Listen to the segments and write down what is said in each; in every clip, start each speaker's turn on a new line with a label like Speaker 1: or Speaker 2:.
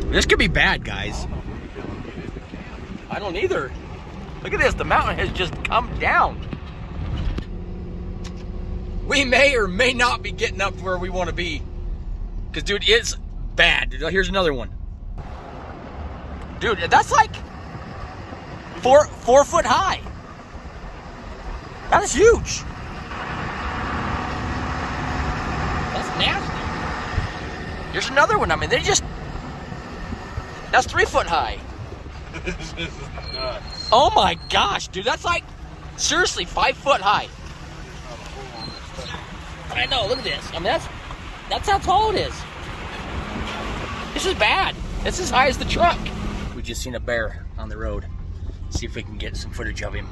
Speaker 1: This could be bad, guys. I don't either. Look at this, the mountain has just come down. We may or may not be getting up to where we want to be. Because, dude, it's bad. Here's another one. Dude, that's like four foot high. That is huge. That's nasty. Here's another one. I mean, that's 3 foot high.
Speaker 2: This is nuts.
Speaker 1: Oh my gosh, dude, that's like, seriously, 5 foot high. I know, look at this. I mean, that's how tall it is. This is bad. It's as high as the truck. We just seen a bear on the road. See if we can get some footage of him.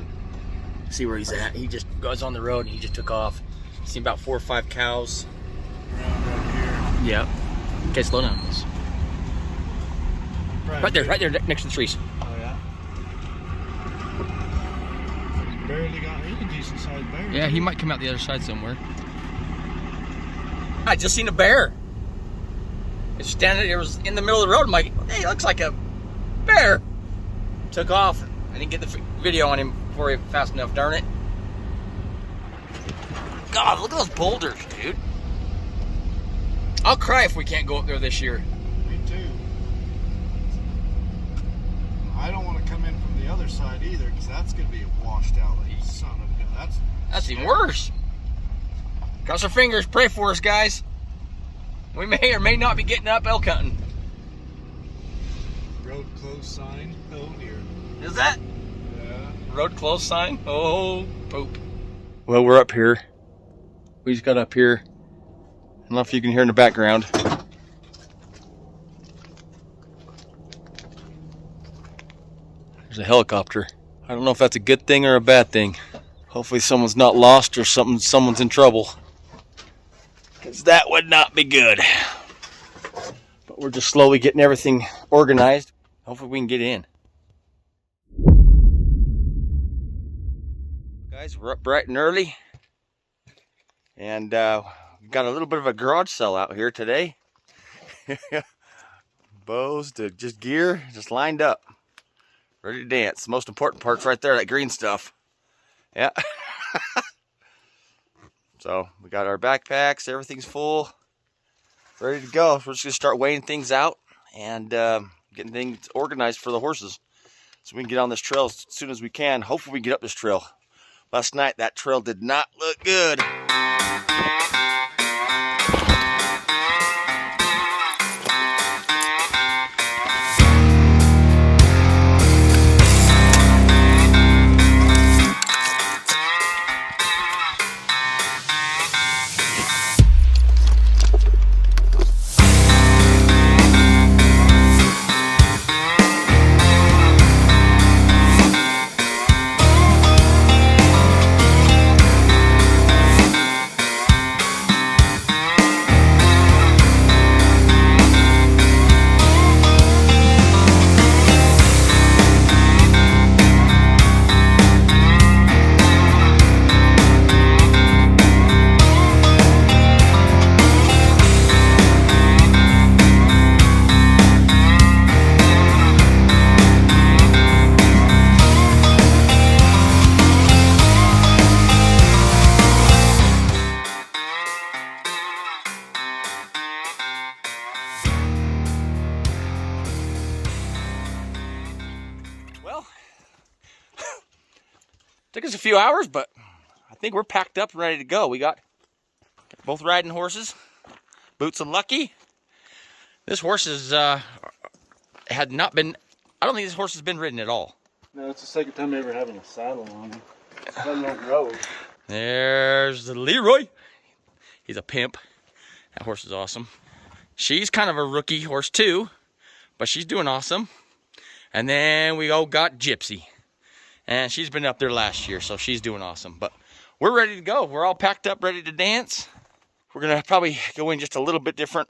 Speaker 1: See where he's at. He just goes on the road and he just took off. Seen about 4 or 5 cows.
Speaker 2: Around right here.
Speaker 1: Yeah. Okay, slow down. Right there, next to the trees.
Speaker 2: Oh yeah. He's barely got a decent sized bear.
Speaker 1: Yeah, he might come out the other side somewhere. I just seen a bear. It's standing. It was in the middle of the road. I'm like, hey, it looks like a bear. Took off. I didn't get the video on him before he fast enough. Darn it! God, look at those boulders, dude. I'll cry if we can't go up there this year.
Speaker 2: Me too. I don't want to come in from the other side either, because that's gonna be washed out like son of a gun.
Speaker 1: That's even worse. Cross our fingers, pray for us, guys. We may or may not be getting up elk hunting.
Speaker 2: Road closed sign. Oh dear.
Speaker 1: Is that?
Speaker 2: Yeah.
Speaker 1: Road closed sign? Oh, poop. Well, we're up here. We just got up here. I don't know if you can hear in the background. There's a helicopter. I don't know if that's a good thing or a bad thing. Hopefully someone's not lost or someone's in trouble. Because that would not be good. But we're just slowly getting everything organized. Hopefully we can get in. Guys, we're up bright and early. And we've got a little bit of a garage sale out here today. Bows to just gear, just lined up. Ready to dance. The most important part's right there, that green stuff. Yeah. So we got our backpacks, everything's full, ready to go. We're just gonna start weighing things out and getting things organized for the horses, so we can get on this trail as soon as we can. Hopefully we can get up this trail. Last night that trail did not look good. Took us a few hours, but I think we're packed up and ready to go. We got both riding horses, Boots and Lucky. This horse is, had not been, I don't think this horse has been ridden at all.
Speaker 2: No, it's the second time ever having a saddle on him. Road.
Speaker 1: There's the Leroy. He's a pimp. That horse is awesome. She's kind of a rookie horse too, but she's doing awesome. And then we all got Gypsy. And she's been up there last year, so she's doing awesome. But we're ready to go. We're all packed up, ready to dance. We're going to probably go in just a little bit different.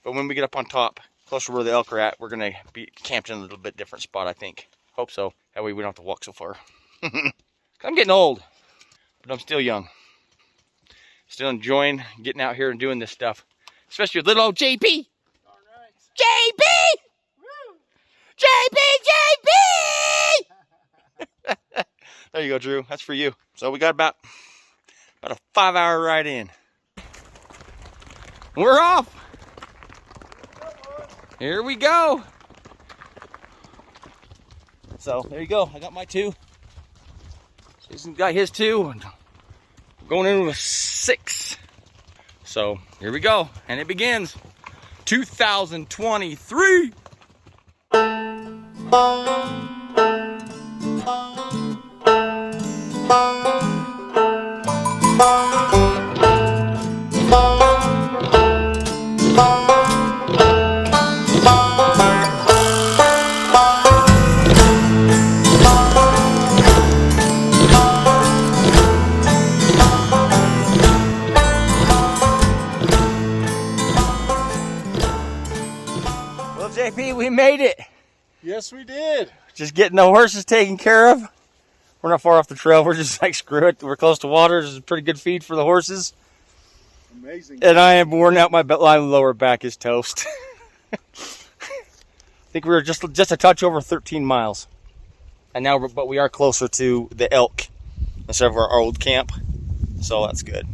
Speaker 1: But when we get up on top, closer where the elk are at, we're going to be camped in a little bit different spot, I think. Hope so. That way we don't have to walk so far. I'm getting old, but I'm still young. Still enjoying getting out here and doing this stuff. Especially with little old JP. All right. JP! There you go, Drew. That's for you. So we got about a 5-hour ride in. We're off. Here we go. So there you go. I got my 2. Jason's got his 2. And we're going in with 6. So here we go. And it begins 2023. Well, JP, we made it.
Speaker 2: Yes, we did.
Speaker 1: Just getting the horses taken care of. We're not far off the trail. We're just like, screw it. We're close to water. This is a pretty good feed for the horses.
Speaker 2: Amazing.
Speaker 1: And I am worn out. My lower back is toast. I think we were just a touch over 13 miles. And now, but we are closer to the ELK instead of our old camp. So that's good.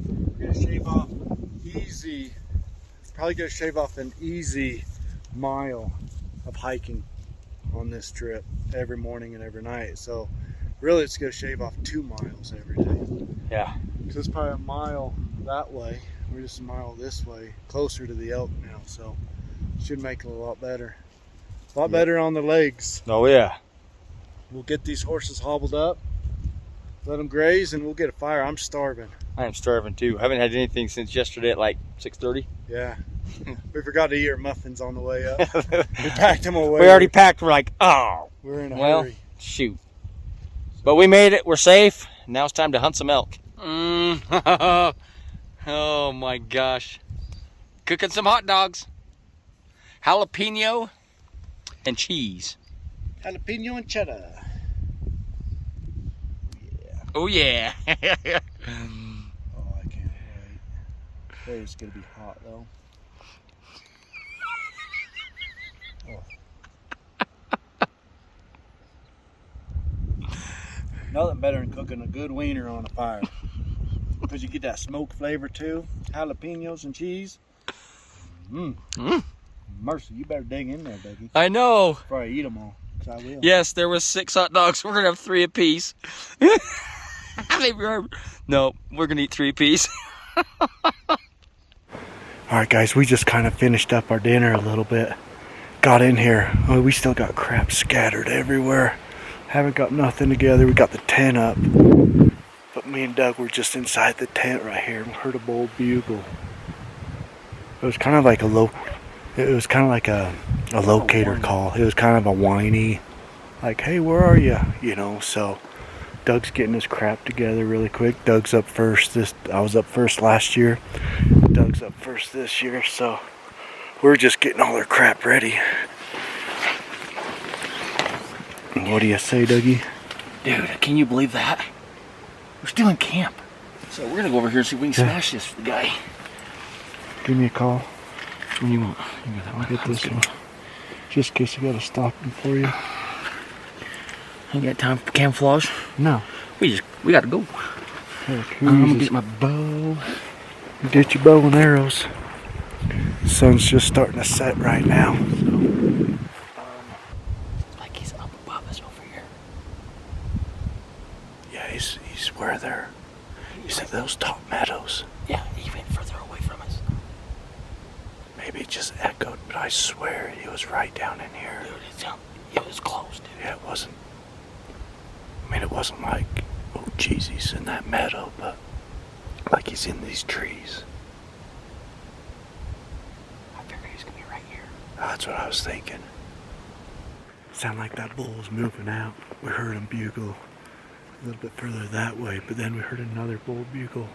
Speaker 2: We're going to shave off easy. Probably going to shave off an easy mile of hiking on this trip every morning and every night. So really it's going to shave off 2 miles every day.
Speaker 1: Yeah.
Speaker 2: So it's probably a mile that way. We're just a mile this way, closer to the ELK now. So should make it a lot better. A lot better on the legs.
Speaker 1: Oh yeah.
Speaker 2: We'll get these horses hobbled up, let them graze, and we'll get a fire. I'm starving.
Speaker 1: I am starving too. I haven't had anything since yesterday at like 6:30.
Speaker 2: Yeah. We forgot to eat our muffins on the way up. We packed them away.
Speaker 1: We already packed. We're like, oh.
Speaker 2: We're in a
Speaker 1: Well,
Speaker 2: hurry.
Speaker 1: shoot. But we made it. We're safe. Now it's time to hunt some elk. Oh my gosh. Cooking some hot dogs. Jalapeno and cheese.
Speaker 2: Jalapeno and cheddar.
Speaker 1: Oh yeah.
Speaker 2: Oh, I can't wait. It's gonna be hot though. Nothing better than cooking a good wiener on a fire. Because you get that smoke flavor too. Jalapenos and cheese. Mercy, you better dig in there, Dougie.
Speaker 1: I know.
Speaker 2: Before I eat them all. 'Cause I will.
Speaker 1: Yes, there was 6 hot dogs. We're gonna have 3 apiece. No, we're gonna eat 3 apiece.
Speaker 2: Alright guys, we just kind of finished up our dinner a little bit. Got in here. Oh, we still got crap scattered everywhere. Haven't got nothing together. We got the tent up. But me and Doug were just inside the tent right here and heard a bold bugle. It was kind of like a locator call. It was kind of a whiny, like, hey, where are you? You know, so Doug's getting his crap together really quick. Doug's up first. I was up first last year. Doug's up first this year, so we're just getting all our crap ready. What do you say, Dougie?
Speaker 1: Dude, can you believe that? We're still in camp. So we're gonna go over here and see if we can smash this for the guy.
Speaker 2: Give me a call.
Speaker 1: Which one you want? You got that one?
Speaker 2: Get this one. Just in case I gotta stop him for you.
Speaker 1: Ain't got time for camouflage.
Speaker 2: No.
Speaker 1: We gotta go.
Speaker 2: Heck,
Speaker 1: I'm gonna get my bow.
Speaker 2: Get your bow and arrows. Sun's just starting to set right now.
Speaker 1: Like he's up above us over here.
Speaker 2: Yeah, he's where they're. He's in those top meadows.
Speaker 1: Yeah, even further away from us.
Speaker 2: Maybe it just echoed, but I swear he was right down in here.
Speaker 1: Dude, it was close, dude.
Speaker 2: Yeah, it wasn't. I mean, it wasn't like, oh, geez, he's in that meadow, but like he's in these trees.
Speaker 1: I figured he's gonna be right here.
Speaker 2: That's what I was thinking. Sounded like that bull was moving out. We heard him bugle a little bit further that way, but then we heard another bull bugle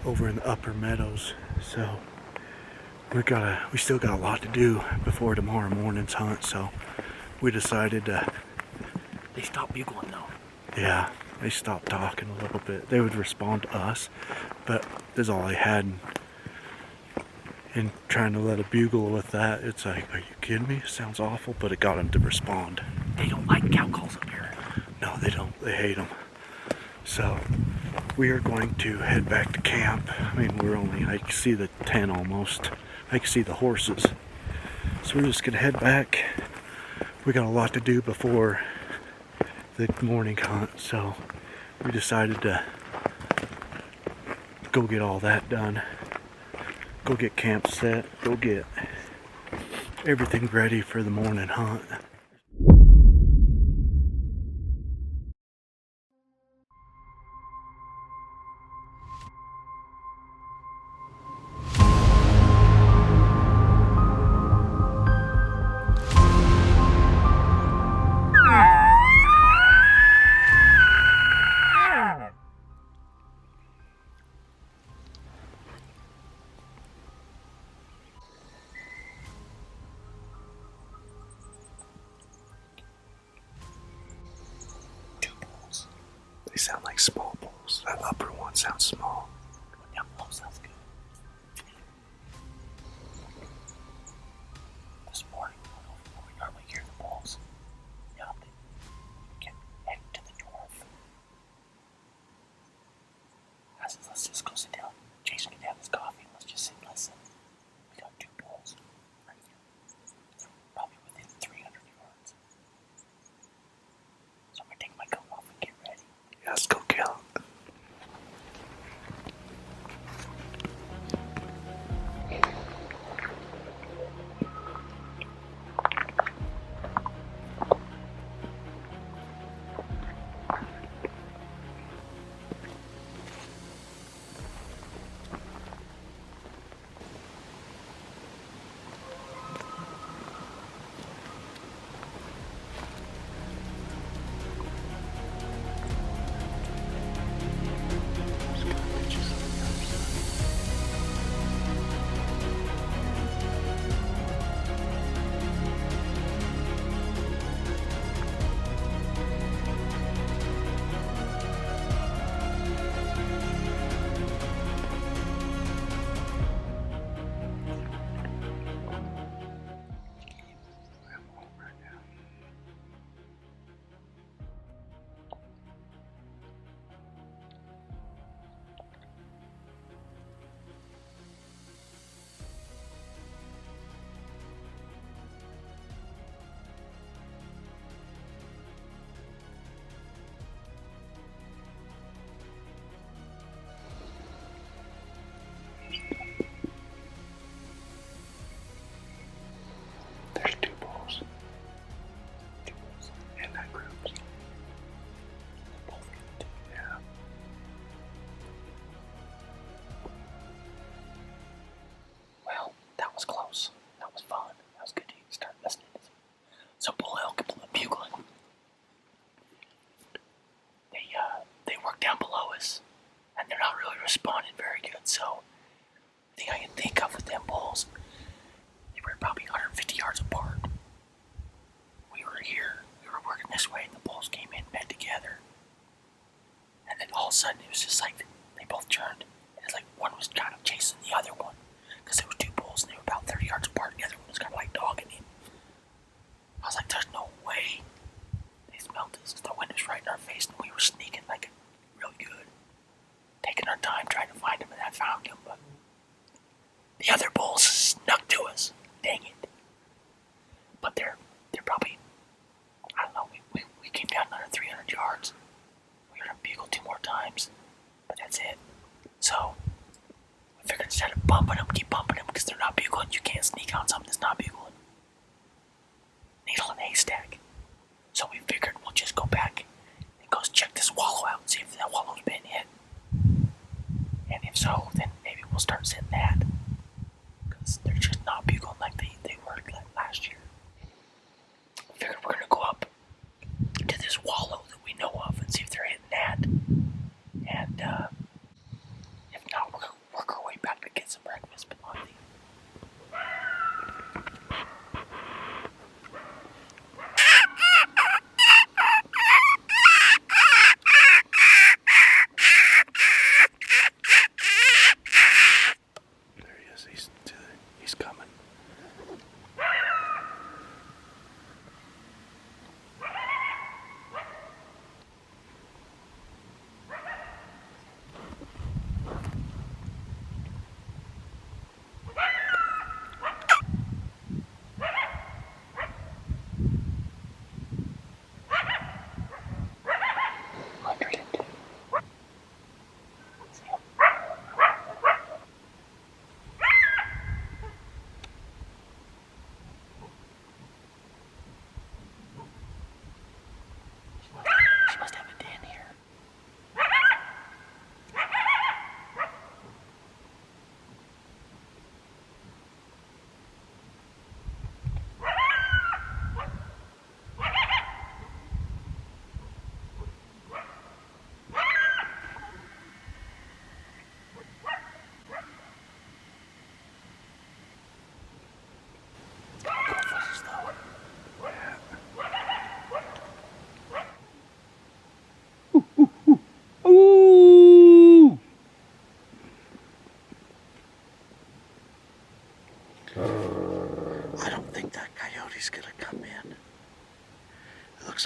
Speaker 2: over in the upper meadows. So we still got a lot to do before tomorrow morning's hunt. So we decided to.
Speaker 1: They stopped bugling though.
Speaker 2: Yeah, they stopped talking a little bit. They would respond to us, but that's all they had. And trying to let a bugle with that, it's like, are you kidding me? It sounds awful, but it got them to respond.
Speaker 1: They don't like cow calls up here.
Speaker 2: No, they don't. They hate them. So we are going to head back to camp. I mean, I can see the tent almost. I can see the horses. So we're just gonna head back. We got a lot to do before the morning hunt, so we decided to go get all that done. Go get camp set. Go get everything ready for the morning hunt. They sound like small bulls. That upper one sounds small.
Speaker 3: That bull sounds good. This morning, where we normally hear the bulls, they get heading to the north. Let's just go sit down. Jason can have his coffee and let's just sit and listen. We got 2 bulls right here. Probably within 300 yards. So I'm going to take my coat off and get ready.
Speaker 2: Yeah, let's go kill them. There's 2 bulls. 2 bulls in that group.
Speaker 3: Both good too.
Speaker 2: Yeah.
Speaker 3: Well, that was close. That was fun. That was good to start listening to some bull elk bugling. They work down below us, and they're not really responding very good. So, the thing I can think of with them bulls, they were probably 150 yards apart. We were here. We were working this way, and the bulls came in, met together, and then all of a sudden it was just like they both turned. And it's like one was kind of chasing the other one. Because there were 2 bulls and they were about 30 yards apart. The other one was kind of like dogging him. I was like, there's no way. They smelled us. The wind was right in our face and we were sneaking like really good. Taking our time trying to find him, and I found him. But the other bulls snuck to us. Dang it. But they're probably, I don't know, we came down under 300 yards. We heard them bugle 2 more times. But that's it. So we figured instead of bumping them, keep bumping them because they're not bugling. You can't sneak on something that's not bugling. Needle in a haystack. So we figured we'll just go back and go check this wallow out and see if that wallow's been hit. And if so, then maybe we'll start sitting that. Because they're just not bugling like they were last year. We figured we're going to go up to this wallow that we know of and see if they're hitting that. And if not, we're going to work our way back to get some breakfast. But on the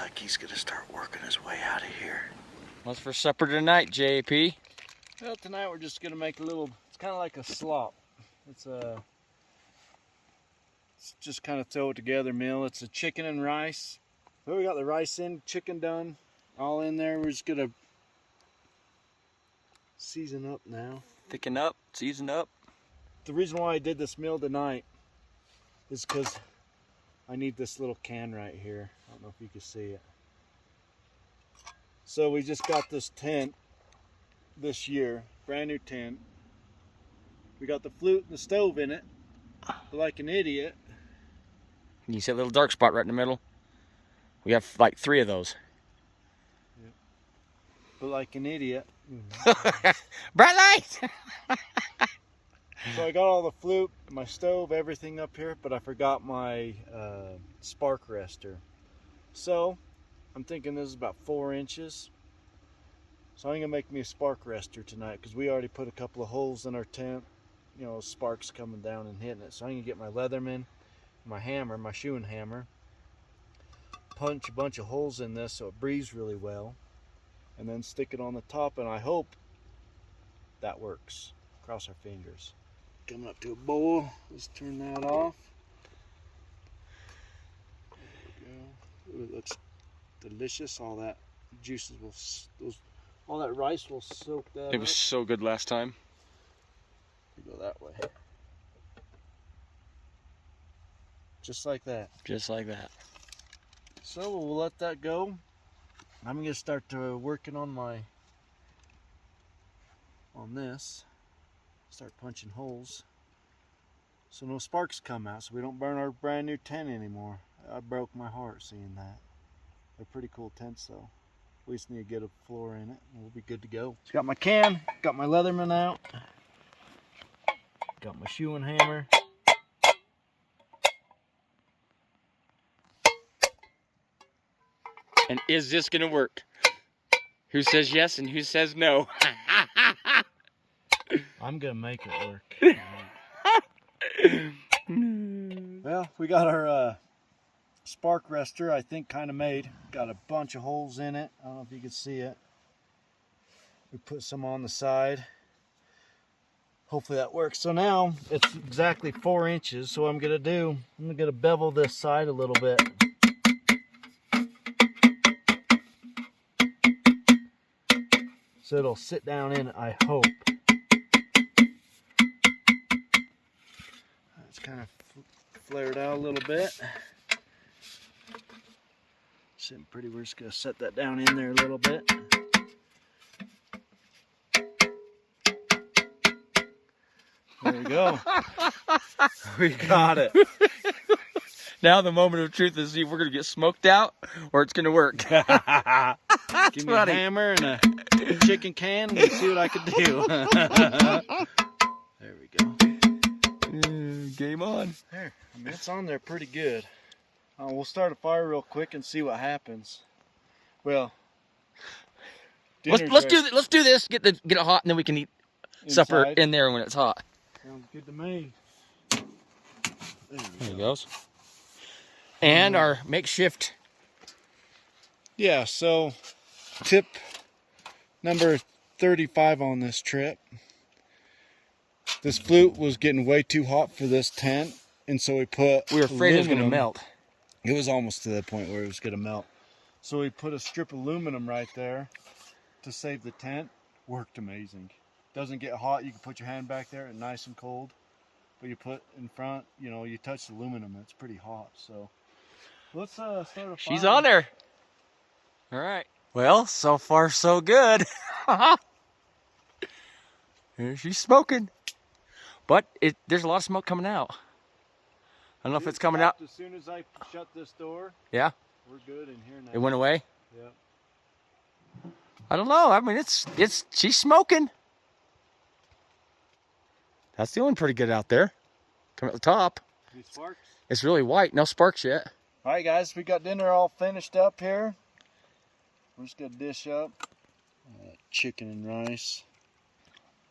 Speaker 2: like he's gonna start working his way out of here.
Speaker 1: What's for supper tonight, JP?
Speaker 4: Well, tonight we're just gonna make a little, it's kind of like a slop. It's just kind of throw it together meal. It's a chicken and rice. Well, we got the rice in, chicken done, all in there. We're just gonna season up now.
Speaker 1: Thicken up, season up.
Speaker 4: The reason why I did this meal tonight is because I need this little can right here. I don't know if you can see it. So we just got this tent this year, brand new tent. We got the flute and the stove in it, but like an idiot.
Speaker 1: You see a little dark spot right in the middle? We have like 3 of those.
Speaker 4: Yep. But like an idiot.
Speaker 1: Bright light!
Speaker 4: So I got all the flute, my stove, everything up here, but I forgot my spark rester. So I'm thinking this is about 4 inches. So I'm gonna make me a spark rester tonight because we already put a couple of holes in our tent. You know, sparks coming down and hitting it. So I'm gonna get my Leatherman, my hammer, my shoeing hammer, punch a bunch of holes in this so it breathes really well, and then stick it on the top, and I hope that works. Cross our fingers. Coming up to a boil. Let's turn that off. There we go. Ooh, it looks delicious. All that juices will, all that rice will soak that
Speaker 1: It was
Speaker 4: up.
Speaker 1: so good last time.
Speaker 4: We go that way. Just like that.
Speaker 1: Just like that.
Speaker 4: So we'll let that go. I'm gonna start working on this. Start punching holes so no sparks come out, so we don't burn our brand new tent anymore. I broke my heart seeing that. They're pretty cool tents though. We just need to get a floor in it and we'll be good to go. Got my can, got my Leatherman out, got my shoeing hammer.
Speaker 1: And is this gonna work? Who says yes and who says no?
Speaker 4: I'm gonna make it work. Well, we got our spark rester, I think, kind of made. Got a bunch of holes in it. I don't know if you can see it. We put some on the side. Hopefully that works. So now it's exactly 4 inches. So what I'm gonna bevel this side a little bit. So it'll sit down in it, I hope. It's kind of flared out a little bit. Sitting pretty, we're just gonna set that down in there a little bit. There we go. We got it.
Speaker 1: Now the moment of truth is see if we're gonna get smoked out or it's gonna work.
Speaker 4: Give me a hammer and a chicken can and see what I can do. There we go.
Speaker 1: Game on.
Speaker 4: There, I mean, it's on there pretty good. We'll start a fire real quick and see what happens. Well,
Speaker 1: Let's do this. Get it hot, and then we can eat supper
Speaker 4: inside.
Speaker 1: in there when it's hot.
Speaker 4: Sounds good to me.
Speaker 1: There he goes. And our makeshift.
Speaker 4: Yeah, so tip number 35 on this trip. This flute was getting way too hot for this tent, and so we put
Speaker 1: We were afraid it was going to
Speaker 4: aluminum.
Speaker 1: melt.
Speaker 4: It was almost to the point where it was going to melt. So we put a strip of aluminum right there to save the tent. Worked amazing. Doesn't get hot. You can put your hand back there and nice and cold. But you put in front, you know, you touch the aluminum, it's pretty hot. So let's start a fire.
Speaker 1: She's on there. All right. Well, so far so good. Here she's smoking. But there's a lot of smoke coming out. I don't know if it's coming out.
Speaker 4: As soon as I shut this door,
Speaker 1: Yeah,
Speaker 4: we're good in here now.
Speaker 1: it went away.
Speaker 4: Yep.
Speaker 1: I don't know. I mean, she's smoking. That's doing pretty good out there. Coming at the top.
Speaker 4: Any sparks?
Speaker 1: It's really white. No sparks yet.
Speaker 4: All right, guys, we got dinner all finished up here. We're just gonna dish up chicken and rice.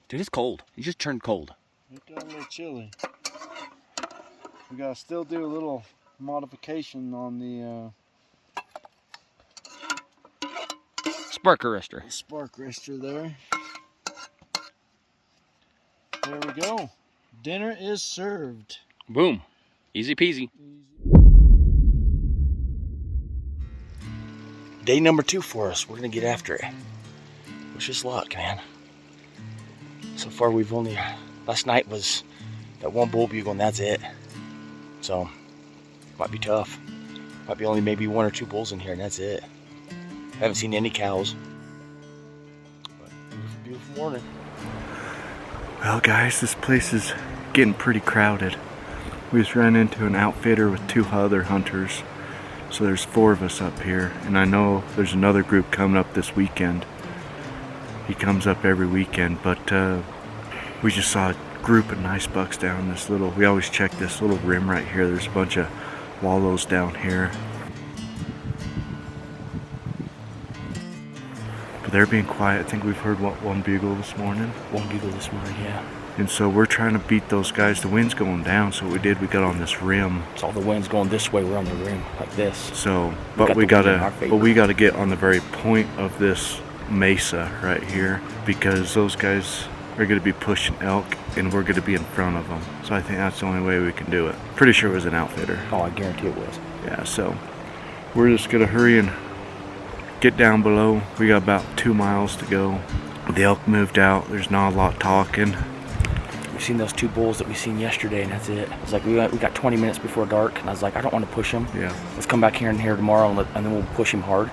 Speaker 1: Dude, it's cold. You just turned cold.
Speaker 4: It got a little chilly. We gotta still do a little modification on the
Speaker 1: spark arrestor.
Speaker 4: Spark arrestor there. There we go. Dinner is served.
Speaker 1: Boom. Easy peasy. Day number 2 for us. We're gonna get after it. Wish us luck, man. So far we've only, last night was that one bull bugle and that's it. So, might be tough. Might be only maybe 1 or 2 bulls in here and that's it. I haven't seen any cows. But beautiful, beautiful morning.
Speaker 2: Well guys, this place is getting pretty crowded. We just ran into an outfitter with 2 other hunters. So there's 4 of us up here, and I know there's another group coming up this weekend. He comes up every weekend, but we just saw a group of nice bucks down this little, we always check this little rim right here. There's a bunch of wallows down here. But they're being quiet. I think we've heard, what, 1 bugle this morning?
Speaker 1: 1 bugle this morning, yeah.
Speaker 2: And so we're trying to beat those guys. The wind's going down, so what we did, we got on this rim.
Speaker 1: So all the wind's going this way, we're on the rim, like this.
Speaker 2: So, but we gotta get on the very point of this mesa right here, because those guys are gonna be pushing elk, and we're gonna be in front of them. So I think that's the only way we can do it. Pretty sure it was an outfitter.
Speaker 1: Oh, I guarantee it was.
Speaker 2: Yeah, so we're just gonna hurry and get down below. We got about 2 miles to go. The elk moved out. There's not a lot talking.
Speaker 1: We've seen those 2 bulls that we seen yesterday, and that's it. It's like we got 20 minutes before dark, and I was like, I don't want to push him.
Speaker 2: Yeah.
Speaker 1: Let's come back here tomorrow, and then we'll push him hard.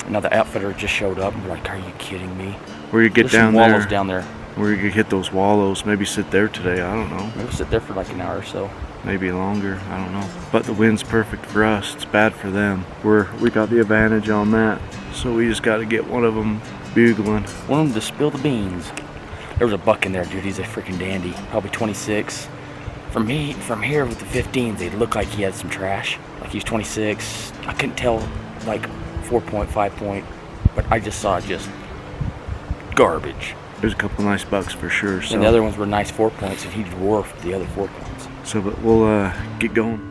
Speaker 1: And now the outfitter just showed up, and we're like, are you kidding me?
Speaker 2: We're gonna get
Speaker 1: There's
Speaker 2: down
Speaker 1: some wallows down there.
Speaker 2: We're gonna hit those wallows. Maybe sit there today. I don't know.
Speaker 1: Maybe we'll sit there for like an hour or so.
Speaker 2: Maybe longer. I don't know. But the wind's perfect for us. It's bad for them. We got the advantage on that. So we just got to get one of them bugling.
Speaker 1: Want them to spill the beans. There was a buck in there, dude. He's a freaking dandy. Probably 26. From here with the 15s, they looked like he had some trash. Like he was 26. I couldn't tell, like 4 point, 5 point, but I just saw just garbage.
Speaker 2: There's a couple nice bucks for sure. So.
Speaker 1: And the other ones were nice 4 points, and he dwarfed the other 4 points.
Speaker 2: So, but we'll get going.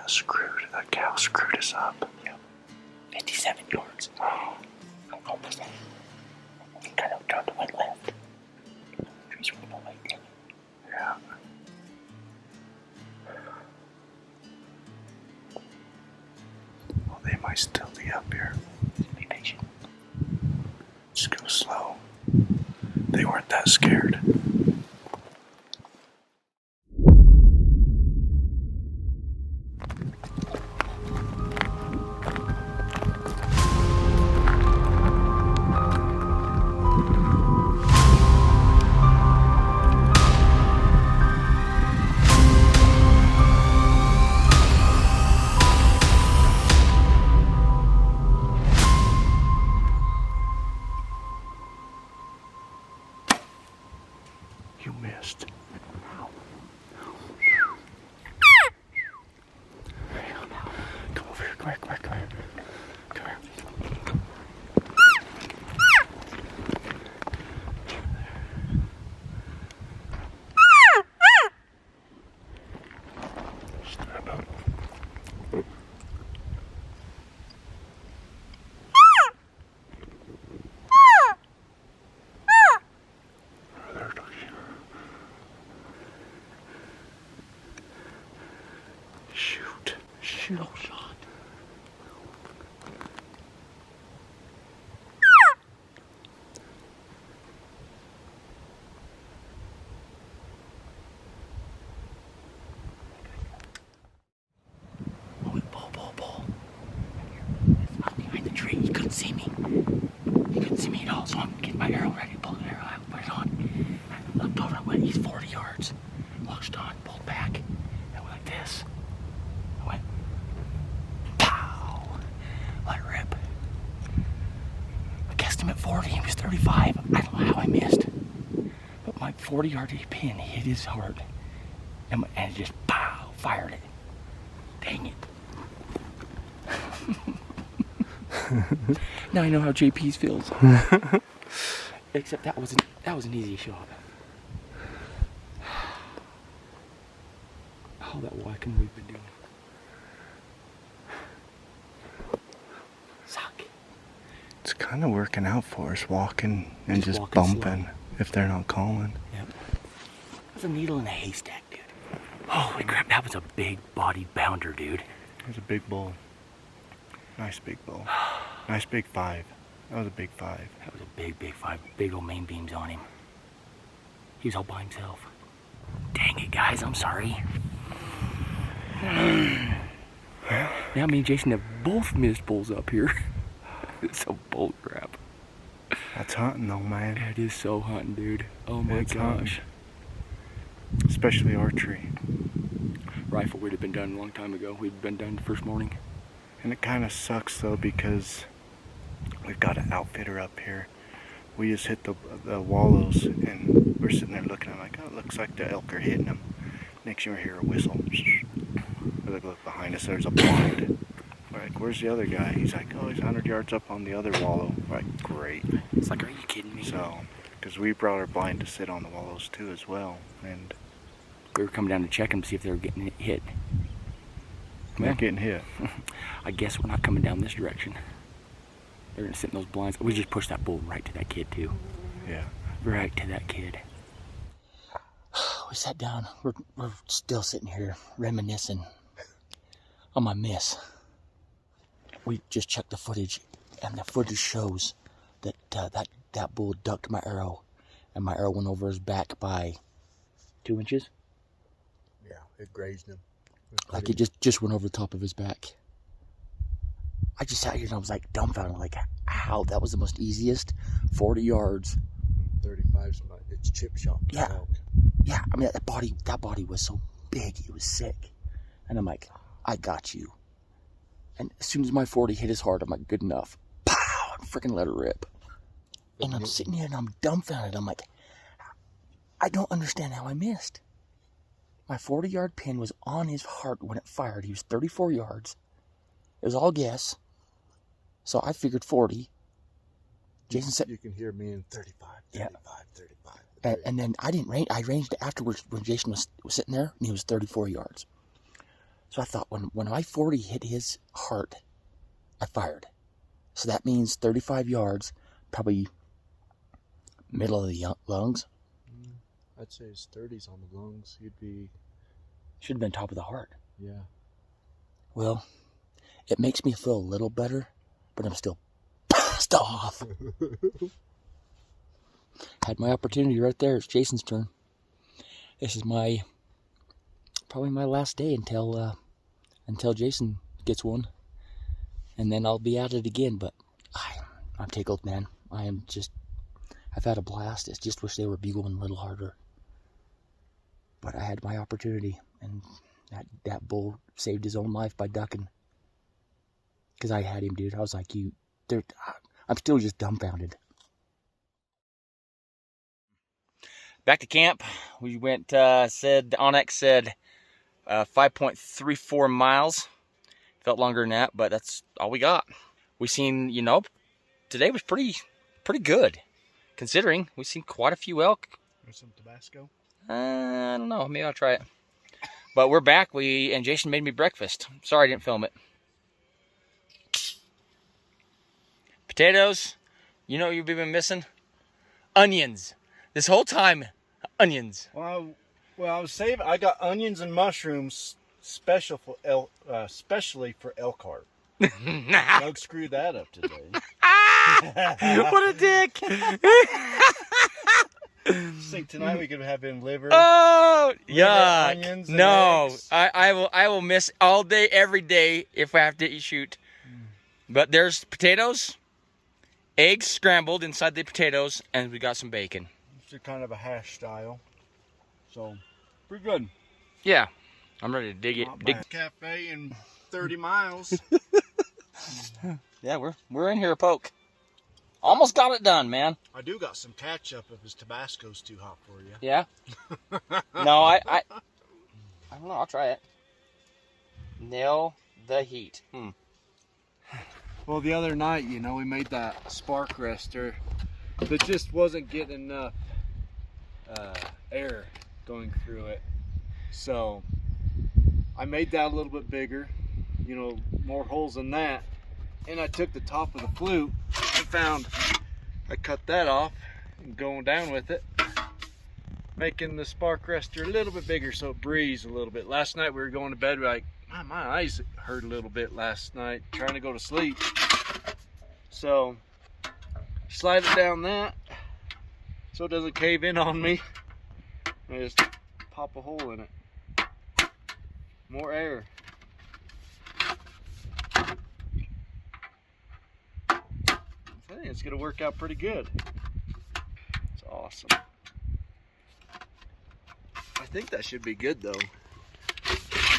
Speaker 2: Screwed. That cow screwed us up.
Speaker 3: Yeah. 57 yards.
Speaker 2: Oh.
Speaker 3: Almost. Kind of turned to my left. Trees were no way down.
Speaker 2: Yeah. Well, they might still be up here.
Speaker 3: Be patient.
Speaker 2: Just go slow. They weren't that scared. Come here. Stop up. Shoot. Shoot. Oh, shot.
Speaker 3: Bull. I was behind the tree. He couldn't see me. He couldn't see me at all, so I'm getting my arrow ready to pull the arrow out, put it on. I looked over, I went, he's 40 yards. Watched on, pulled back, and went like this. I went, pow! Let it rip. I guessed him at 40, he was 35. I don't know how I missed. But my 40-yard pin hit his heart, and it just, pow, fired it. Dang it. Now I know how JP's feels. Except that was an easy shot. All that walking we've been doing. Suck.
Speaker 2: It's kind of working out for us, walking and just
Speaker 3: walking
Speaker 2: bumping
Speaker 3: slow.
Speaker 2: if they're not calling.
Speaker 3: Yep. That's a needle in a haystack, dude. Holy crap, that was a big body bounder, dude.
Speaker 2: It was a big bull. Nice big bull. Nice big 5. That was a big 5.
Speaker 3: That was a big 5. Big old main beams on him. He was all by himself. Dang it, guys, I'm sorry. Now me and Jason have both missed bulls up here. It's so bull crap.
Speaker 2: That's hunting though, man.
Speaker 3: It is so hunting, dude. Oh my
Speaker 2: It's
Speaker 3: gosh.
Speaker 2: hunting. Especially archery.
Speaker 3: Rifle would have been done a long time ago. We'd been done the first morning.
Speaker 2: And it kind of sucks though because we've got an outfitter up here. We just hit the wallows and we're sitting there looking at it like, oh, it looks like the elk are hitting them. Next thing we hear a whistle. We look behind us, there's a blind. We're like, where's the other guy? He's like, oh, he's 100 yards up on the other wallow. We're like, great.
Speaker 3: It's like, are you kidding me?
Speaker 2: So, because we brought our blind to sit on the wallows too as well. And
Speaker 3: we were coming down to check them to see if they were getting hit.
Speaker 2: they're getting hit.
Speaker 3: I guess we're not coming down this direction. They're gonna sit in those blinds. We just pushed that bull right to that kid too.
Speaker 2: Yeah.
Speaker 3: Right to that kid. We sat down. We're still sitting here reminiscing on my miss. We just checked the footage, and the footage shows that that bull ducked my arrow, and my arrow went over his back by 2 inches.
Speaker 2: Yeah, it grazed him.
Speaker 3: Like it just went over the top of his back. I just sat here and I was like dumbfounded, like how that was the most easiest 40 yards.
Speaker 2: 35's it's chip shot.
Speaker 3: Yeah. Yeah, I mean that body was so big, it was sick. And I'm like, I got you. And as soon as my 40 hit his heart, I'm like, good enough. Pow! And freaking let it rip. And I'm sitting here and I'm dumbfounded. I'm like, I don't understand how I missed. My 40-yard pin was on his heart when it fired. He was 34 yards. It was all guess. So I figured 40. Jason said...
Speaker 2: You can hear me in 35, 35,
Speaker 3: Yeah.
Speaker 2: 35.
Speaker 3: And then I didn't range. I ranged afterwards when Jason was sitting there, and he was 34 yards. So I thought, when my 40 hit his heart, I fired. So that means 35 yards, probably middle of the lungs.
Speaker 4: I'd say his 30s on the lungs. He'd be...
Speaker 3: Should have been top of the heart.
Speaker 4: Yeah.
Speaker 3: Well, it makes me feel a little better, but I'm still pissed off. Had my opportunity right there. It's Jason's turn. This is probably my last day until Jason gets one, and then I'll be at it again. But I'm tickled, man. I've had a blast. I just wish they were bugling a little harder. But I had my opportunity, and that bull saved his own life by ducking. Because I had him, dude. I was like, I'm still just dumbfounded. Back to camp. We went, Onyx said 5.34 miles.
Speaker 1: Felt longer than that, but that's all we got. We seen, you know, today was pretty good, considering we seen quite a few elk.
Speaker 2: Or some Tabasco.
Speaker 1: I don't know. Maybe I'll try it. But we're back. And Jason made me breakfast. Sorry I didn't film it. Potatoes. You know what you've been missing? Onions. This whole time, onions.
Speaker 4: Well, I was saving. I got onions and mushrooms especially for Elkhart. Doug screwed that up today.
Speaker 1: What a dick!
Speaker 4: Think tonight we could have in liver.
Speaker 1: Oh,
Speaker 4: liver,
Speaker 1: yuck!
Speaker 4: onions, and
Speaker 1: No,
Speaker 4: eggs.
Speaker 1: I will miss all day, every day if I have to shoot. But there's potatoes, eggs scrambled inside the potatoes, and we got some bacon.
Speaker 4: It's kind of a hash style, so pretty good.
Speaker 1: Yeah, I'm ready to dig it.
Speaker 4: Not
Speaker 1: Dig.
Speaker 4: bad. Cafe in 30 miles.
Speaker 1: Yeah, we're in here a poke. Almost got it done, man.
Speaker 4: I do got some ketchup if his Tabasco's too hot for you.
Speaker 1: Yeah. No, I don't know. I'll try it. Nail the heat.
Speaker 4: Well, the other night, you know, we made that spark rester that just wasn't getting enough air going through it. So I made that a little bit bigger, you know, more holes than that. And I took the top of the flute and I cut that off and going down with it, making the spark rester a little bit bigger so it breathes a little bit. Last night we were going to bed, we were like, my eyes hurt a little bit last night trying to go to sleep. So slide it down that so it doesn't cave in on me. I just pop a hole in it. More air. I think it's gonna work out pretty good. It's awesome. I think that should be good though.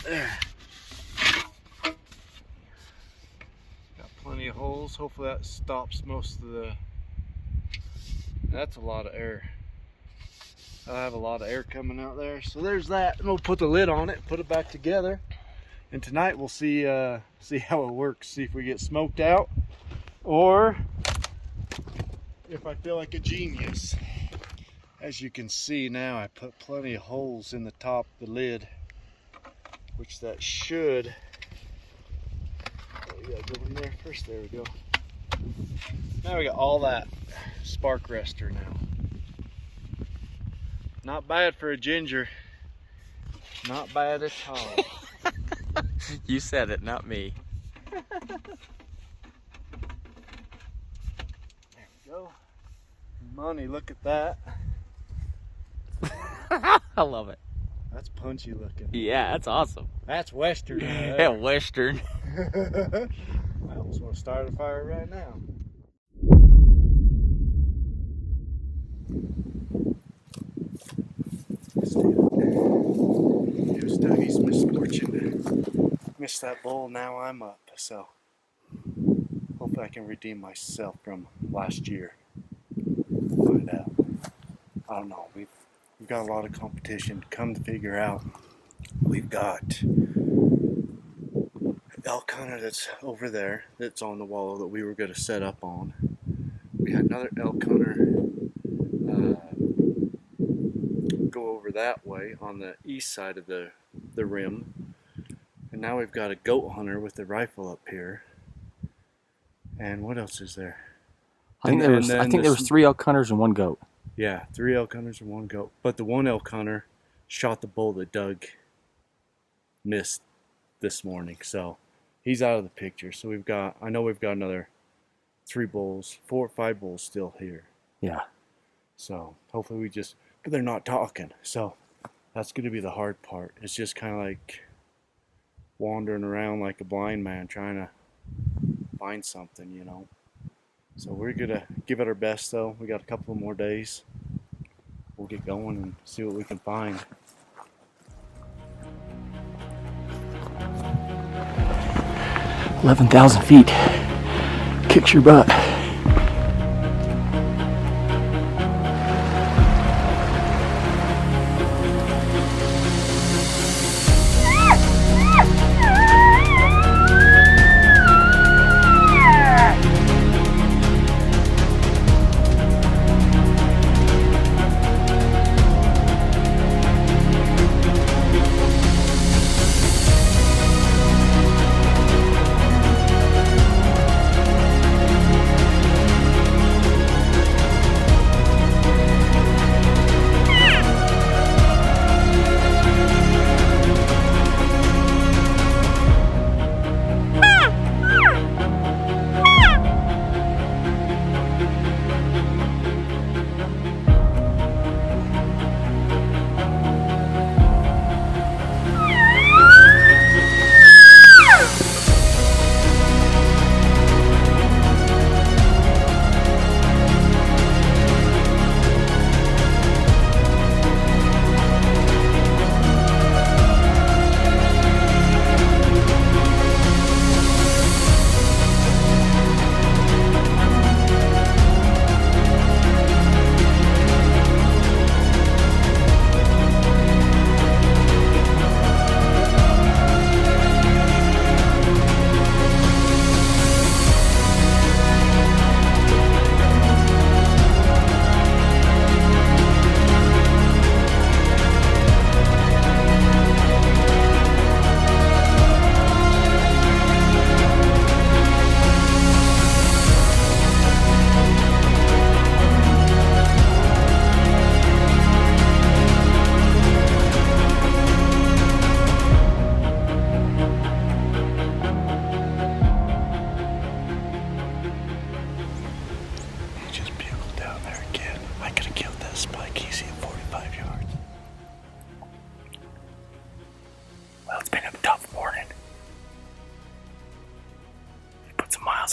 Speaker 4: There. Got plenty of holes. Hopefully that stops most of the... That's a lot of air. I have a lot of air coming out there. So there's that. And we'll put the lid on it, put it back together. And tonight we'll see how it works. See if we get smoked out or if I feel like a genius. As you can see now, I put plenty of holes in the top of the lid, which that should... Oh, we gotta go in there first. There we go. Now we got all that spark rester now. Not bad for a ginger. Not bad at all.
Speaker 1: You said it, not me.
Speaker 4: There we go. Money, look at that.
Speaker 1: I love it.
Speaker 4: That's punchy looking.
Speaker 1: Yeah, that's awesome.
Speaker 4: That's Western.
Speaker 1: Yeah, Western.
Speaker 4: I almost want to start a fire right now. It was Dougie's misfortune. Missed that bowl, now I'm up. So hopefully I can redeem myself from last year. Find out. I don't know. We've got a lot of competition. Come to figure out, we've got elk hunter that's over there, that's on the wall that we were going to set up on. We had another elk hunter go over that way on the east side of the rim. And now we've got a goat hunter with the rifle up here. And what else is there?
Speaker 1: I think there was 3 elk hunters and 1 goat.
Speaker 4: Yeah, 3 elk hunters and 1 goat. But the 1 elk hunter shot the bull that Doug missed this morning. So he's out of the picture. So I know we've got another 3 bulls, 4 or 5 bulls still here.
Speaker 1: Yeah.
Speaker 4: So hopefully but they're not talking. So that's going to be the hard part. It's just kind of like wandering around like a blind man trying to find something, you know. So we're going to give it our best though. We got a couple more days. We'll get going and see what we can find.
Speaker 1: $11,000 feet. Kicks your butt.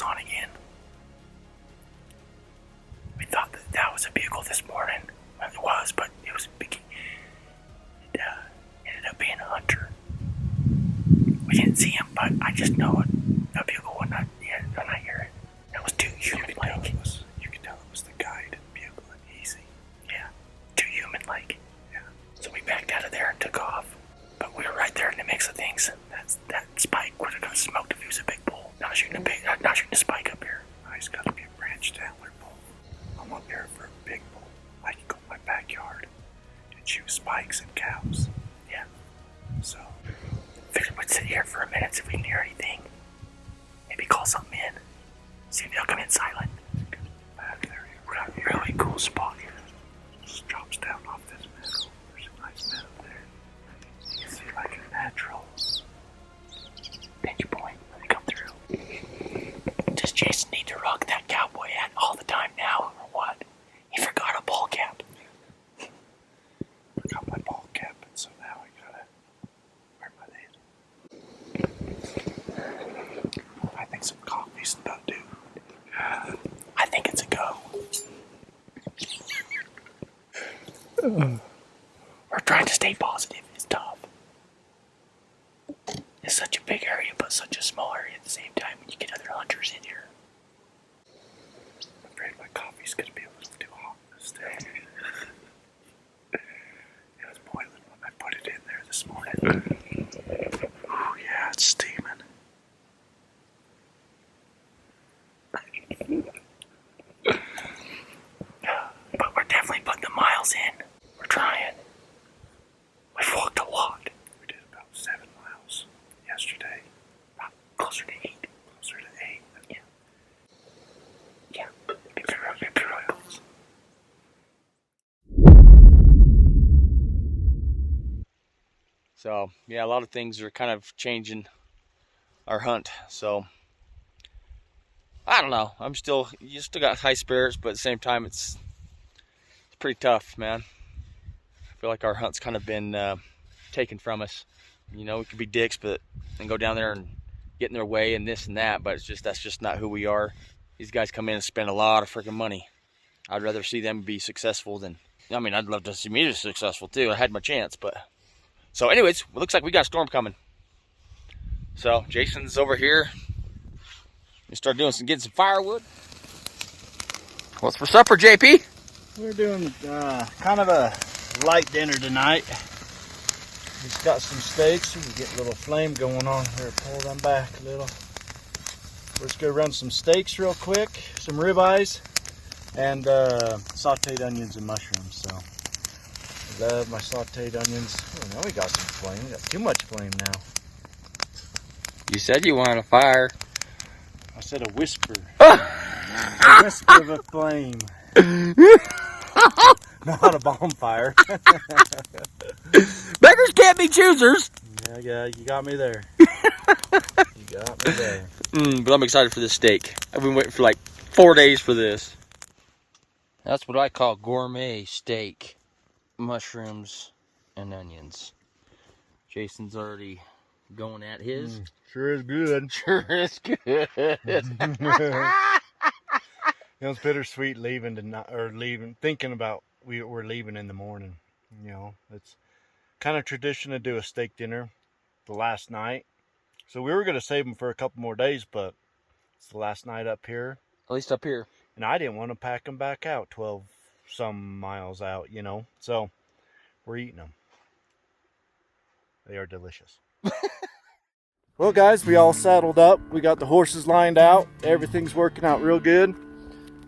Speaker 3: miles on again. We thought that was a bugle this morning. Well, it was, but it was big. It ended up being a hunter. We didn't see him, but I just know a bugle when I hear it. It was too human-like.
Speaker 2: You could tell it was the guide bugling easy.
Speaker 3: Yeah, too human-like. Yeah. So we backed out of there and took off. But we were right there in the mix of things. That spike would have got smoked if he was a big bull. Not shooting a spike up here.
Speaker 2: He's got to be a branched antler bull. I'm up here for a big bull. I can go in my backyard and shoot spikes and cows.
Speaker 3: Yeah.
Speaker 2: So,
Speaker 3: figured we'd sit here for a minute, see if we can hear anything. Maybe call something in. See if they'll come in silent. We're at a really cool spot here.
Speaker 2: Just drops down off this meadow. There's a nice meadow there. You can see like a natural
Speaker 3: pinch point when they come through. Does Jason need to rock that cowboy hat all the time now, or what? He forgot a ball cap.
Speaker 2: Forgot my ball cap, and so now I gotta wear my head. I think some coffee's about due.
Speaker 3: I think it's a go. We're trying to stay positive. It's tough. It's such a big area, but such a small area at the same time when you get other hunters in here.
Speaker 2: I'm afraid my coffee's gonna be a little too hot this day. It was boiling when I put it in there this morning. Oh yeah, it's steaming.
Speaker 3: But we're definitely putting the miles in. We're trying. We've walked a lot.
Speaker 2: We did about 7 miles yesterday.
Speaker 3: Closer to 8.
Speaker 2: Closer to 8.
Speaker 3: Yeah. Yeah. Be royals.
Speaker 1: So yeah, a lot of things are kind of changing our hunt. So I don't know. You still got high spirits, but at the same time, it's pretty tough, man. I feel like our hunt's kind of been taken from us. You know, we could be dicks, but and go down there and get in their way and this and that. But that's just not who we are. These guys come in and spend a lot of freaking money. I'd rather see them be successful than. I mean, I'd love to see me be successful too. I had my chance, but. So, anyways, it looks like we got a storm coming. So Jason's over here. We start getting some firewood. What's for supper, JP?
Speaker 4: We're doing kind of a light dinner tonight. Just got some steaks. We can get a little flame going on here. Pull them back a little. We're just gonna run some steaks real quick, some ribeyes, and sauteed onions and mushrooms. So I love my sauteed onions. Oh, now we got some flame. We got too much flame now.
Speaker 1: You said you wanted a fire.
Speaker 4: I said a whisper. A whisper of a flame. Not a bonfire.
Speaker 1: Beggars can't be choosers.
Speaker 4: Yeah, you got me there. You got me there.
Speaker 1: But I'm excited for this steak. I've been waiting for like 4 days for this. That's what I call gourmet steak. Mushrooms and onions. Jason's already going at his.
Speaker 4: Sure is good.
Speaker 1: Sure is good.
Speaker 4: You know, it's bittersweet thinking about we're leaving in the morning. You know, it's kind of tradition to do a steak dinner the last night. So we were going to save them for a couple more days, but it's the last night up here.
Speaker 1: At least up here.
Speaker 4: And I didn't want to pack them back out 12 some miles out, you know. So we're eating them. They are delicious. Well, guys, we all saddled up. We got the horses lined out. Everything's working out real good.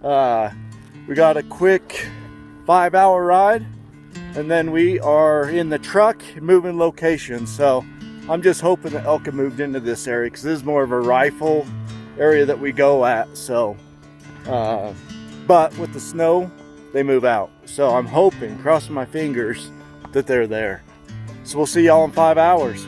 Speaker 4: We got a quick 5-hour ride, and then we are in the truck moving locations. So I'm just hoping that Elka moved into this area, because this is more of a rifle area that we go at. So, but with the snow, they move out. So I'm hoping, crossing my fingers, that they're there. So we'll see y'all in 5 hours.